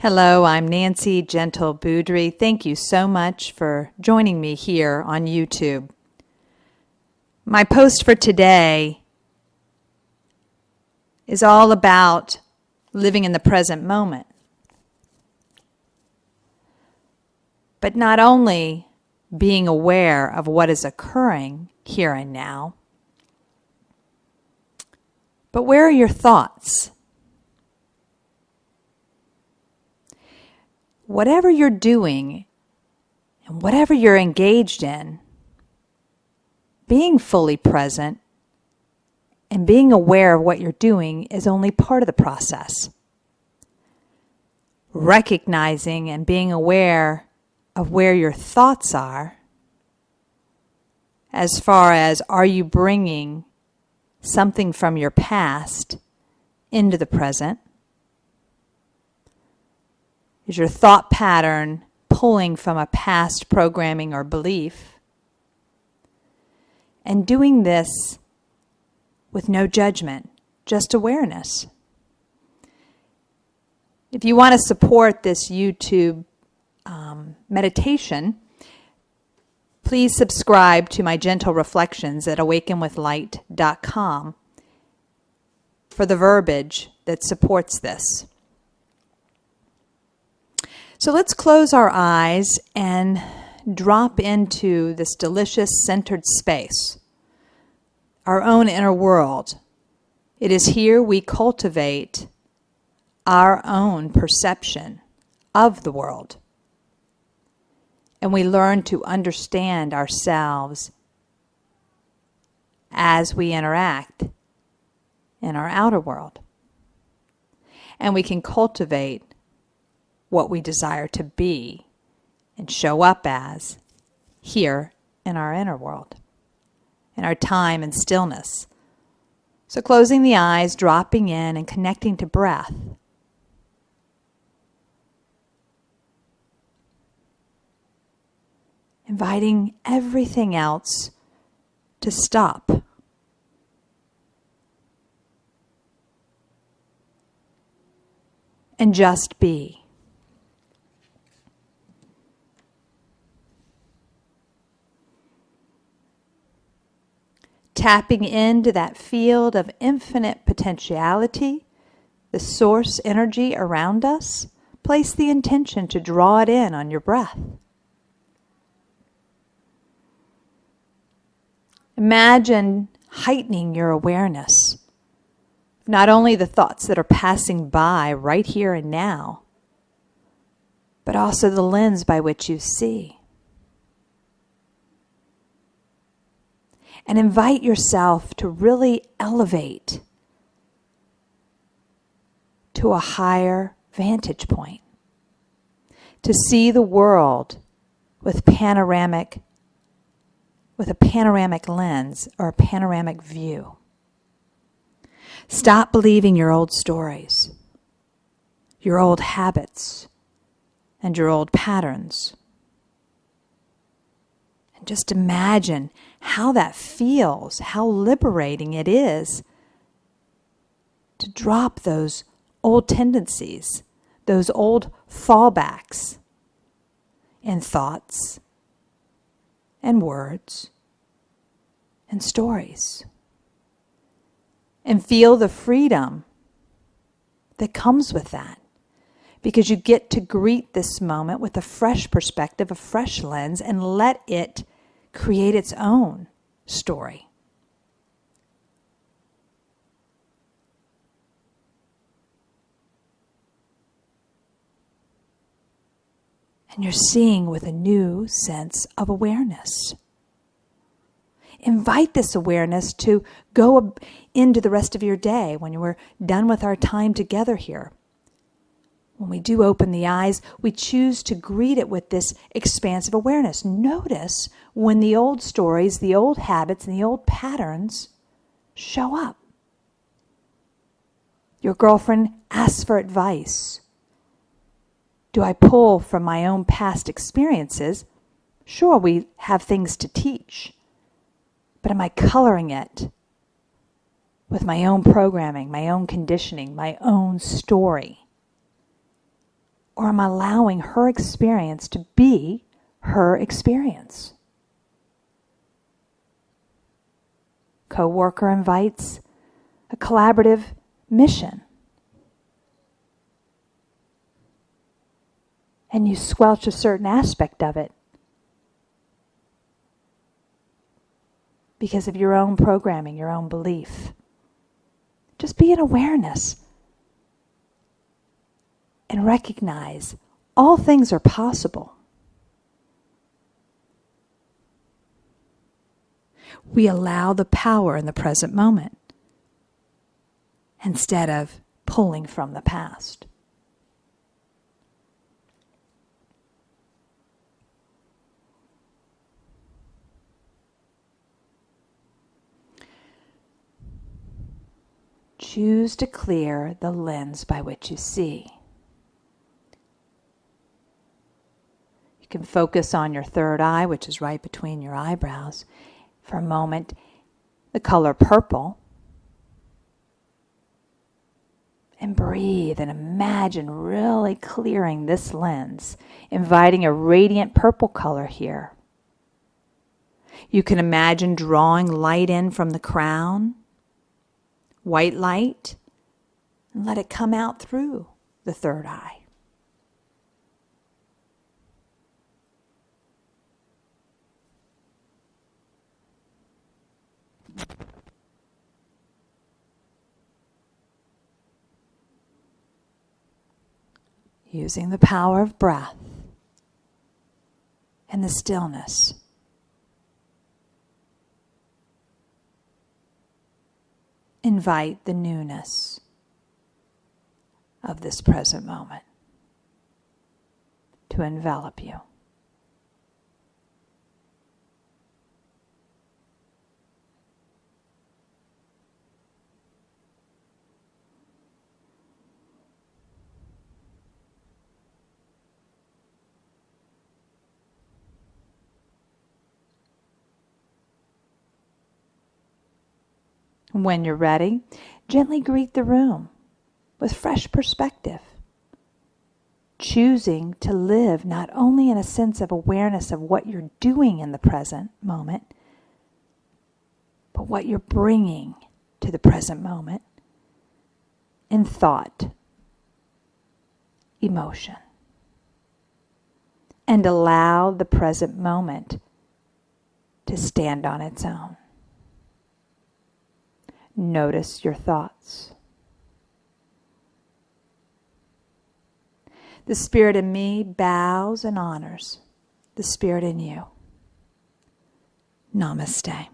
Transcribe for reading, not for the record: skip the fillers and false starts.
Hello, I'm Nancy Gentle Boudrie. Thank you so much for joining me here on YouTube. My post for today is all about living in the present moment. But not only being aware of what is occurring here and now, but where are your thoughts? Whatever you're doing and whatever you're engaged in, being fully present and being aware of what you're doing is only part of the process. Recognizing and being aware of where your thoughts are, as far as are you bringing something from your past into the present? Is your thought pattern pulling from a past programming or belief? And doing this with no judgment, just awareness. If you want to support this YouTube meditation, please subscribe to my gentle reflections at awakenwithlight.com for the verbiage that supports this. So let's close our eyes and drop into this delicious centered space, our own inner world. It is here we cultivate our own perception of the world. And we learn to understand ourselves as we interact in our outer world. And we can cultivate what we desire to be and show up as here in our inner world, in our time and stillness. So closing the eyes, dropping in and connecting to breath. Inviting everything else to stop. And just be. Tapping into that field of infinite potentiality, the source energy around us, place the intention to draw it in on your breath. Imagine heightening your awareness, not only the thoughts that are passing by right here and now, but also the lens by which you see. And invite yourself to really elevate to a higher vantage point, to see the world with a panoramic lens or a panoramic view. Stop believing your old stories, your old habits, and your old patterns. And just imagine how that feels, how liberating it is to drop those old tendencies, those old fallbacks in thoughts and words and stories. And feel the freedom that comes with that. Because you get to greet this moment with a fresh perspective, a fresh lens, and let it create its own story. And you're seeing with a new sense of awareness. Invite this awareness to go into the rest of your day when we're done with our time together here. When we do open the eyes, we choose to greet it with this expansive awareness. Notice when the old stories, the old habits, and the old patterns show up. Your girlfriend asks for advice. Do I pull from my own past experiences? Sure, we have things to teach. But am I coloring it with my own programming, my own conditioning, my own story? Or am I allowing her experience to be her experience? Coworker invites a collaborative mission. And you squelch a certain aspect of it because of your own programming, your own belief. Just be in awareness and recognize all things are possible. We allow the power in the present moment instead of pulling from the past. Choose to clear the lens by which you see. You can focus on your third eye, which is right between your eyebrows, for a moment, the color purple. And breathe and imagine really clearing this lens, inviting a radiant purple color here. You can imagine drawing light in from the crown, white light, and let it come out through the third eye. Using the power of breath and the stillness. Invite the newness of this present moment to envelop you. When you're ready, gently greet the room with fresh perspective, choosing to live not only in a sense of awareness of what you're doing in the present moment, but what you're bringing to the present moment in thought, emotion, and allow the present moment to stand on its own. Notice your thoughts. The spirit in me bows and honors the spirit in you. Namaste.